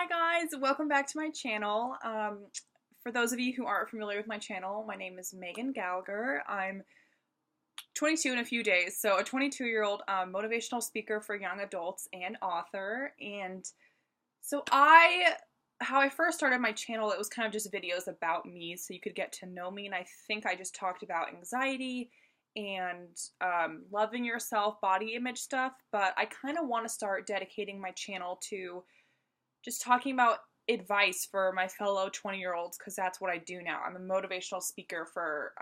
Hi guys, welcome back to my channel. For those of you who aren't familiar with my channel, my name is Megan Gallagher. I'm 22 in a few days, so a 22-year-old motivational speaker for young adults and author. And so how I first started my channel, it was kind of just videos about me so you could get to know me. And I think I just talked about anxiety and loving yourself, body image stuff. But I kind of want to start dedicating my channel to just talking about advice for my fellow 20-year-olds because that's what I do now. I'm a motivational speaker for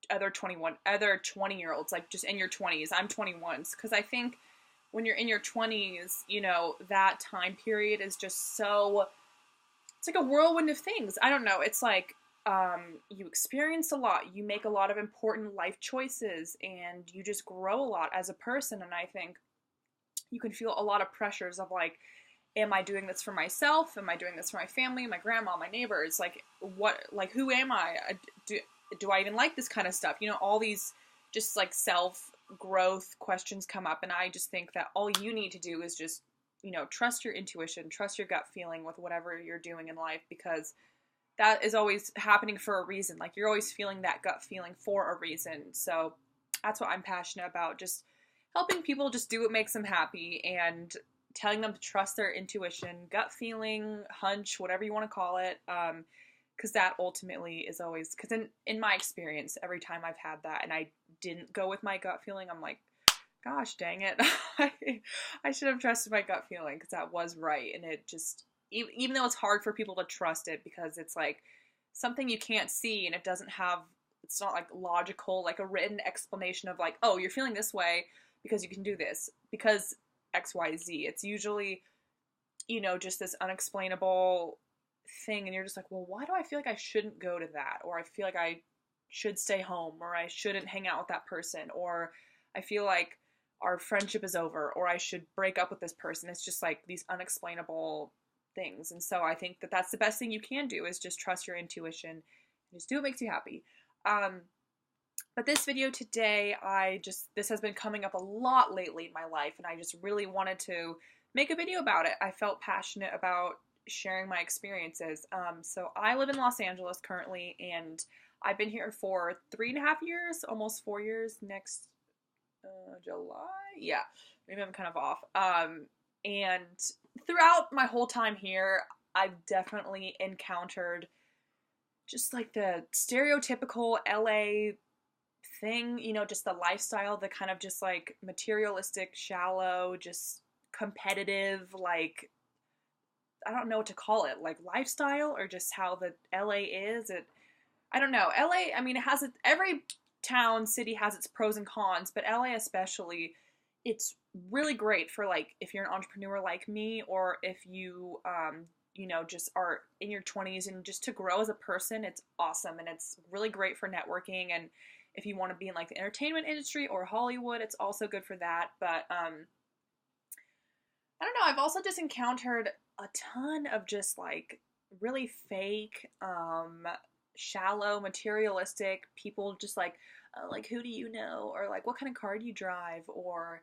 other 20-year-olds, like just in your 20s. I'm 21 because I think when you're in your 20s, you know, that time period is just so, it's like a whirlwind of things. I don't know. It's like you experience a lot, you make a lot of important life choices, and you just grow a lot as a person. And I think you can feel a lot of pressures of like, am I doing this for myself? Am I doing this for my family, my grandma, my neighbors? Like, who am I? Do I even like this kind of stuff? You know, all these just like self-growth questions come up. And I just think that all you need to do is just, you know, trust your intuition, trust your gut feeling with whatever you're doing in life, because that is always happening for a reason. Like, you're always feeling that gut feeling for a reason. So that's what I'm passionate about. Just helping people just do what makes them happy and telling them to trust their intuition, gut feeling, hunch, whatever you want to call it, because that ultimately is always, because in my experience, every time I've had that and I didn't go with my gut feeling, I'm like, gosh, dang it, I should have trusted my gut feeling because that was right. And it just, even though it's hard for people to trust it because it's like something you can't see and it doesn't have, it's not like logical, like a written explanation of like, oh, you're feeling this way because you can do this, because XYZ. It's usually, you know, just this unexplainable thing, and you're just like, well, why do I feel like I shouldn't go to that? Or I feel like I should stay home, or I shouldn't hang out with that person, or I feel like our friendship is over, or I should break up with this person. It's just like these unexplainable things. And so I think that that's the best thing you can do, is just trust your intuition and just do what makes you happy. But this video today, this has been coming up a lot lately in my life, and I just really wanted to make a video about it. I felt passionate about sharing my experiences. So I live in Los Angeles currently, and I've been here for 3.5 years, almost 4 years next July. Yeah, maybe I'm kind of off. And throughout my whole time here, I've definitely encountered just like the stereotypical LA thing, you know, just the lifestyle, the kind of just like materialistic, shallow, just competitive, like, I don't know what to call it, like lifestyle, or just how the LA is. I don't know. LA, I mean, every town, city has its pros and cons, but LA especially, it's really great for like, if you're an entrepreneur like me, or if you, you know, just are in your 20s and just to grow as a person. It's awesome. And it's really great for networking. And if you want to be in like the entertainment industry or Hollywood, it's also good for that. But I don't know, I've also just encountered a ton of just like really fake, shallow, materialistic people, just like, who do you know? Or like, what kind of car do you drive? Or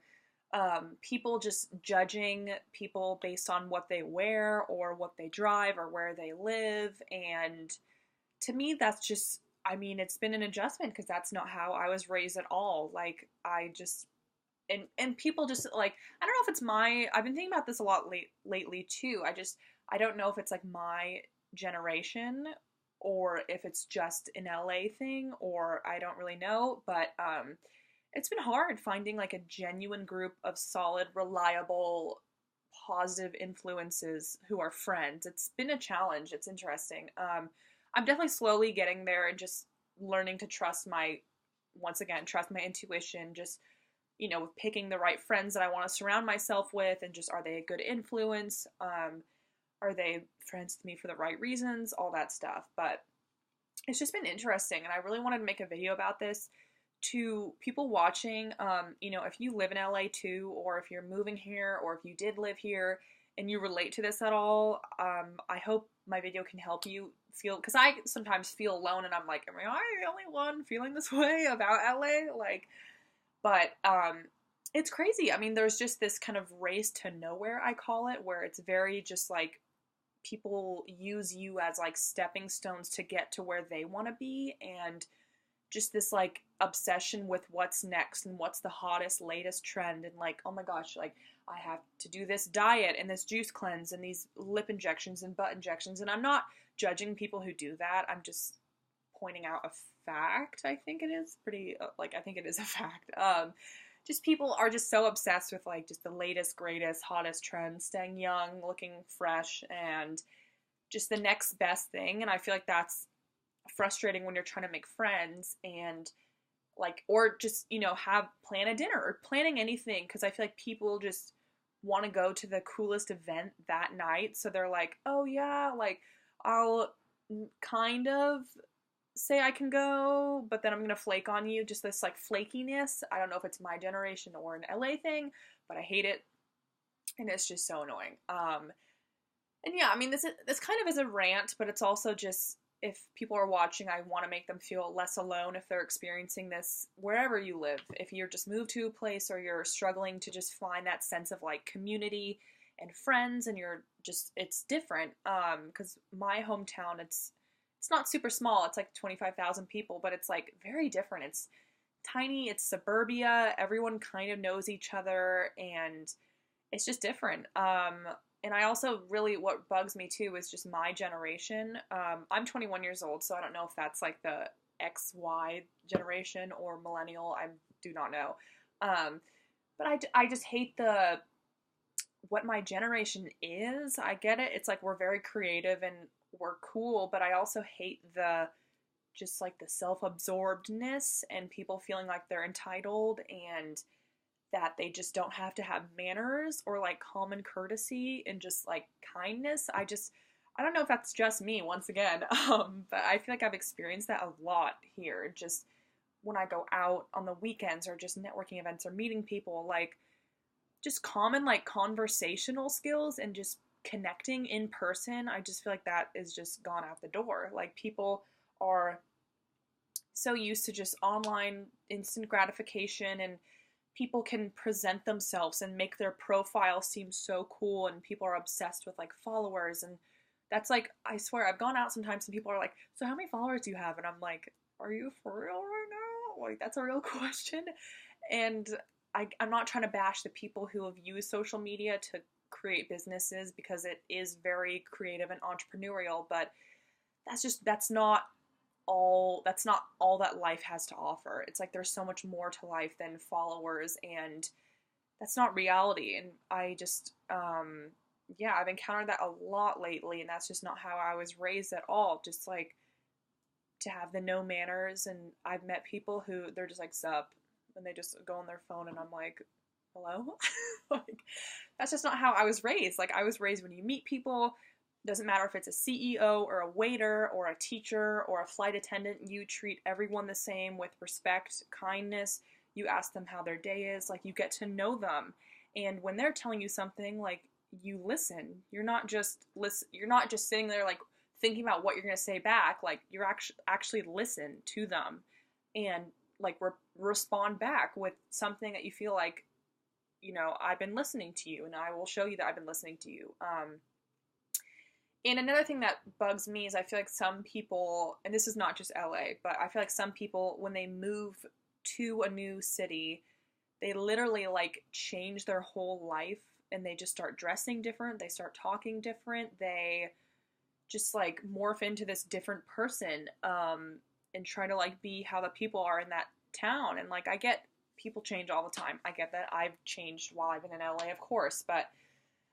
people just judging people based on what they wear or what they drive or where they live. And to me, that's just, I mean, it's been an adjustment because that's not how I was raised at all. Like, I just, and people just like, I don't know if it's I've been thinking about this a lot lately too. I don't know if it's like my generation or if it's just an LA thing, or I don't really know, but it's been hard finding like a genuine group of solid, reliable, positive influences who are friends. It's been a challenge. It's interesting. I'm definitely slowly getting there and just learning to once again, trust my intuition, just, you know, with picking the right friends that I want to surround myself with, and just, are they a good influence? Are they friends with me for the right reasons? All that stuff. But it's just been interesting, and I really wanted to make a video about this to people watching. You know, if you live in LA too, or if you're moving here, or if you did live here and you relate to this at all, I hope my video can help you feel, because I sometimes feel alone and I'm like, am I the only one feeling this way about LA? Like, but It's crazy. I mean, there's just this kind of race to nowhere, I call it, where it's very just like people use you as like stepping stones to get to where they want to be, and just this like obsession with what's next and what's the hottest latest trend, and like, oh my gosh, like I have to do this diet and this juice cleanse and these lip injections and butt injections. And I'm not judging people who do that. I'm just pointing out a fact. I think it is pretty like I think it is a fact. Just people are just so obsessed with like just the latest, greatest, hottest trends, staying young, looking fresh, and just the next best thing. And I feel like that's frustrating when you're trying to make friends and like, or just, you know, have plan a dinner or planning anything, because I feel like people just want to go to the coolest event that night. So they're like, oh yeah, like I'll kind of say I can go, but then I'm gonna flake on you. Just this like flakiness. I don't know if it's my generation or an LA thing, but I hate it, and it's just so annoying. And yeah, I mean, this kind of is a rant, but it's also just, if people are watching, I want to make them feel less alone if they're experiencing this wherever you live. If you're just moved to a place, or you're struggling to just find that sense of like community and friends, and you're just, it's different. Because my hometown, it's not super small. It's like 25,000 people, but it's like very different. It's tiny. It's suburbia. Everyone kind of knows each other, and it's just different. And I also really, what bugs me too is just my generation. I'm 21 years old, so I don't know if that's like the XY generation or millennial. I do not know. But I just hate what my generation is. I get it. It's like we're very creative and we're cool, but I also hate just like the self-absorbedness and people feeling like they're entitled, and that they just don't have to have manners or like common courtesy and just like kindness. I don't know if that's just me once again, but I feel like I've experienced that a lot here. Just when I go out on the weekends or just networking events or meeting people, like just common like conversational skills and just connecting in person. I just feel like that is just gone out the door. Like people are so used to just online instant gratification, and people can present themselves and make their profile seem so cool, and people are obsessed with like followers. And that's like, I swear, I've gone out sometimes and people are like, so how many followers do you have? And I'm like, are you for real right now? Like, that's a real question. And I'm not trying to bash the people who have used social media to create businesses, because it is very creative and entrepreneurial, but that's not all that life has to offer. It's like there's so much more to life than followers, and that's not reality. And I just yeah, I've encountered that a lot lately, and that's just not how I was raised at all. Just like to have the no manners, and I've met people who they're just like sup, and they just go on their phone, and I'm like, hello? Like, that's just not how I was raised. Like, I was raised when you meet people, doesn't matter if it's a CEO or a waiter or a teacher or a flight attendant, you treat everyone the same with respect, kindness. You ask them how their day is, like you get to know them. And when they're telling you something, like you listen. You're not just sitting there like thinking about what you're going to say back. Like you're actually listen to them and like respond back with something that you feel like, you know, I've been listening to you, and I will show you that I've been listening to you. And another thing that bugs me is I feel like some people, and this is not just LA, but I feel like some people, when they move to a new city, they literally like change their whole life, and they just start dressing different. They start talking different. They just like morph into this different person, and try to like be how the people are in that town. And like, I get people change all the time. I get that. I've changed while I've been in LA, of course, but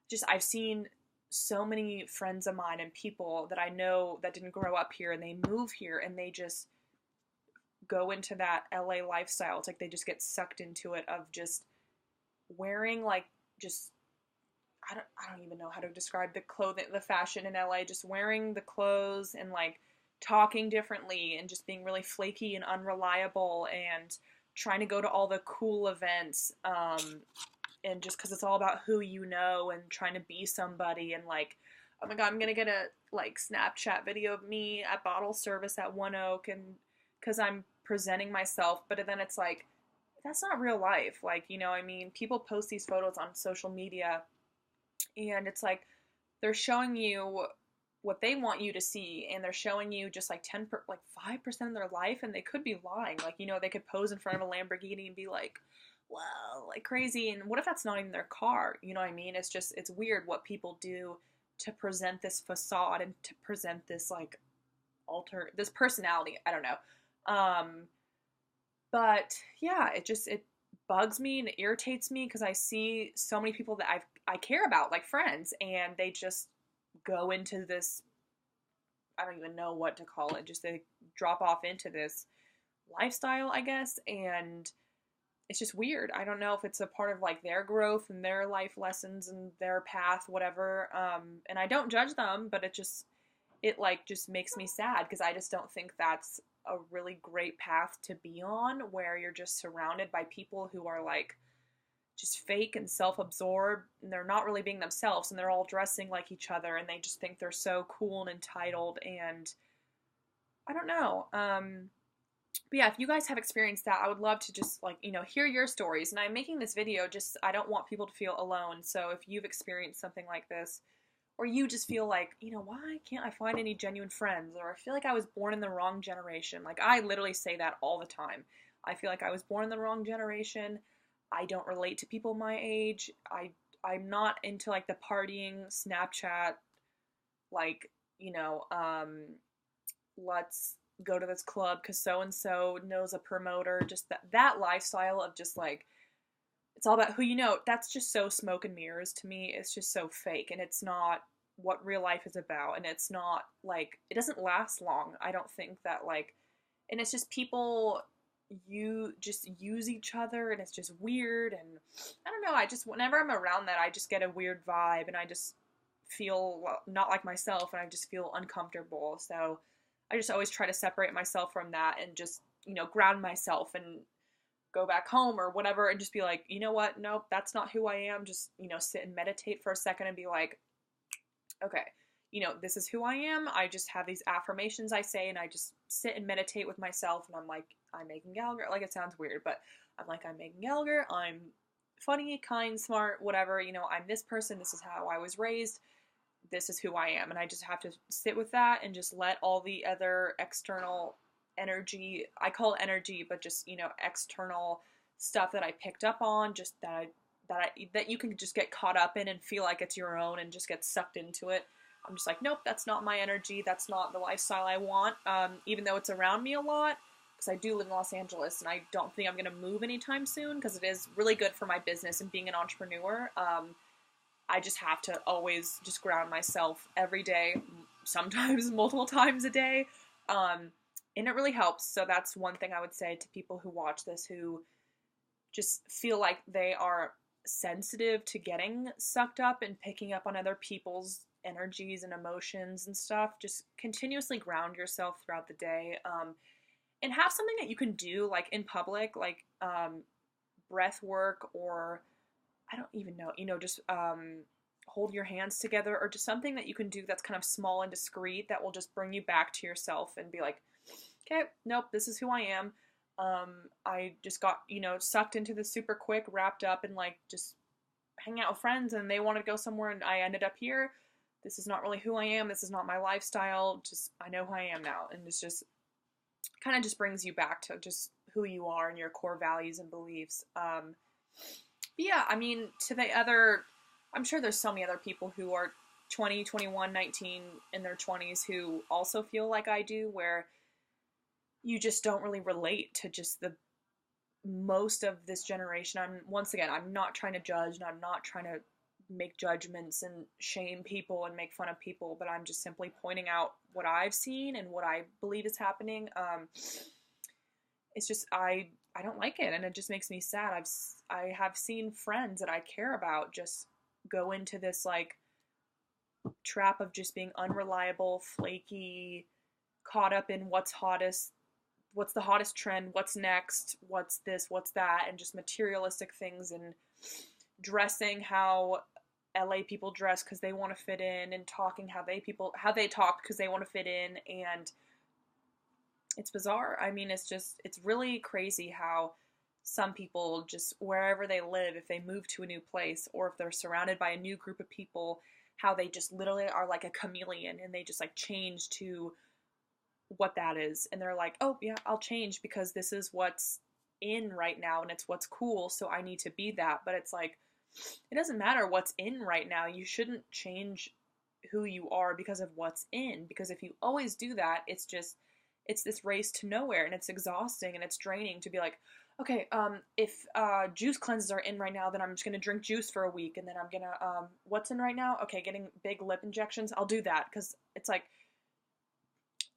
just I've seen so many friends of mine and people that I know that didn't grow up here, and they move here, and they just go into that LA lifestyle. It's like they just get sucked into it, of just wearing like just I don't even know how to describe the clothing, the fashion in LA, just wearing the clothes and like talking differently and just being really flaky and unreliable, and trying to go to all the cool events, and just because it's all about who you know, and trying to be somebody, and like, oh my god, I'm gonna get a like Snapchat video of me at bottle service at One Oak, and because I'm presenting myself. But then it's like that's not real life. Like, you know, I mean, people post these photos on social media and it's like they're showing you what they want you to see and they're showing you just like 5% of their life, and they could be lying. Like, you know, they could pose in front of a Lamborghini and be like, wow, like crazy. And what if that's not even their car? You know what I mean? It's just, it's weird what people do to present this facade and to present this like this personality. I don't know. But yeah, it bugs me and it irritates me because I see so many people that I care about, like friends, and they just go into this, I don't even know what to call it, just they drop off into this lifestyle, I guess, and it's just weird. I don't know if it's a part of like their growth and their life lessons and their path, whatever. And I don't judge them, but it like just makes me sad because I just don't think that's a really great path to be on, where you're just surrounded by people who are like just fake and self-absorbed, and they're not really being themselves, and they're all dressing like each other, and they just think they're so cool and entitled. And I don't know. But yeah, if you guys have experienced that, I would love to just like, you know, hear your stories. And I'm making this video just, I don't want people to feel alone. So if you've experienced something like this, or you just feel like, you know, why can't I find any genuine friends? Or I feel like I was born in the wrong generation. Like, I literally say that all the time. I feel like I was born in the wrong generation. I don't relate to people my age. I'm not into like the partying, Snapchat, like, you know, let's go to this club because so and so knows a promoter. Just that lifestyle of just like, it's all about who you know. That's just so smoke and mirrors to me. It's just so fake, and it's not what real life is about. And it's not like, it doesn't last long. I don't think that like, and it's just people, you just use each other, and it's just weird. And I don't know, I just, whenever I'm around that, I just get a weird vibe, and I just feel not like myself, and I just feel uncomfortable. So I just always try to separate myself from that and just, you know, ground myself and go back home or whatever and just be like, you know what? Nope, that's not who I am. Just, you know, sit and meditate for a second and be like, okay, you know, this is who I am. I just have these affirmations I say, and I just sit and meditate with myself. And I'm like, I'm Megan Gallagher. Like, it sounds weird, but I'm like, I'm Megan Gallagher. I'm funny, kind, smart, whatever. You know, I'm this person. This is how I was raised. This is who I am. And I just have to sit with that and just let all the other external energy, I call it energy, but just, you know, external stuff that I picked up on, just that you can just get caught up in and feel like it's your own and just get sucked into it. I'm just like, nope, that's not my energy. That's not the lifestyle I want. Even though it's around me a lot, because I do live in Los Angeles, and I don't think I'm going to move anytime soon because it is really good for my business and being an entrepreneur. I just have to always just ground myself every day, sometimes multiple times a day. And it really helps. So that's one thing I would say to people who watch this, who just feel like they are sensitive to getting sucked up and picking up on other people's energies and emotions and stuff. Just continuously ground yourself throughout the day. And have something that you can do like in public, like breath work, or I don't even know, you know, just hold your hands together, or just something that you can do that's kind of small and discreet that will just bring you back to yourself and be like, okay, nope, this is who I am. I just got, you know, sucked into this super quick, wrapped up and like just hang out with friends, and they wanted to go somewhere and I ended up here. This is not really who I am. This is not my lifestyle. Just, I know who I am now. And it's just kind of just brings you back to just who you are and your core values and beliefs. But yeah, I mean, I'm sure there's so many other people who are 20, 21, 19 in their 20s who also feel like I do, where you just don't really relate to just the most of this generation. Once again, I'm not trying to judge, and I'm not trying to make judgments and shame people and make fun of people, but I'm just simply pointing out what I've seen and what I believe is happening. It's just, I don't like it, and it just makes me sad. I have seen friends that I care about just go into this like trap of just being unreliable, flaky, caught up in what's the hottest trend, what's next, what's this, what's that, and just materialistic things, and dressing how LA people dress because they want to fit in, and talking how they talk because they want to fit in. And it's bizarre. I mean, it's really crazy how some people just wherever they live, if they move to a new place or if they're surrounded by a new group of people, how they just literally are like a chameleon and they just like change to what that is. And they're like, oh, yeah, I'll change because this is what's in right now and it's what's cool. So I need to be that. But it's like, it doesn't matter what's in right now. You shouldn't change who you are because of what's in. Because if you always do that, it's this race to nowhere and it's exhausting and it's draining to be like, okay, if juice cleanses are in right now, then I'm just gonna drink juice for a week, and then I'm gonna what's in right now? Okay, getting big lip injections. I'll do that because it's like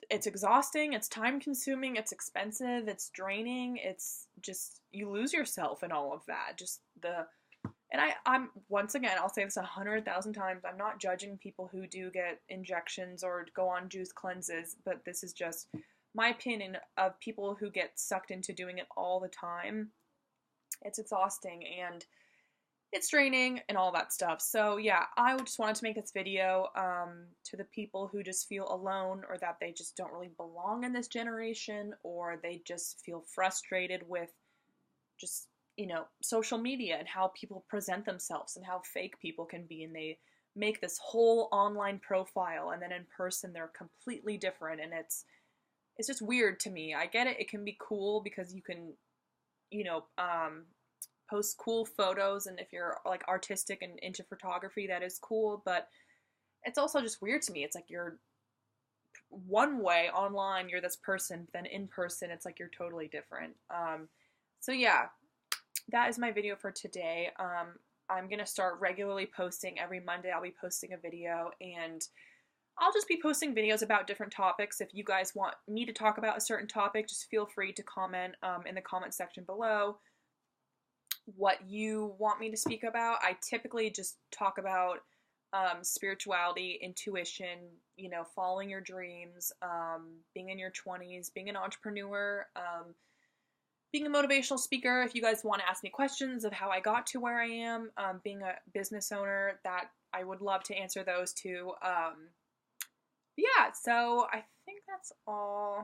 it's exhausting, it's time consuming, it's expensive, it's draining. It's just you lose yourself in all of that. Just the and I'm once again, I'll say this 100,000 times. I'm not judging people who do get injections or go on juice cleanses, but this is just my opinion of people who get sucked into doing it all the time. It's exhausting and it's draining and all that stuff. So yeah, I just wanted to make this video to the people who just feel alone or that they just don't really belong in this generation or they just feel frustrated with just social media and how people present themselves and how fake people can be, and they make this whole online profile and then in person they're completely different, and it's just weird to me. I get it, it can be cool because you can you know post cool photos, and if you're like artistic and into photography, that is cool, but it's also just weird to me. It's like you're one way online, you're this person, then in person it's like you're totally different. So yeah, that is my video for today. I'm gonna start regularly posting. Every Monday I'll be posting a video, and I'll just be posting videos about different topics. If you guys want me to talk about a certain topic, just feel free to comment in the comment section below what you want me to speak about. I typically just talk about spirituality, intuition, following your dreams, being in your 20s, being an entrepreneur, being a motivational speaker. If you guys want to ask me questions of how I got to where I am, being a business owner, that I would love to answer those too. Yeah, so I think that's all.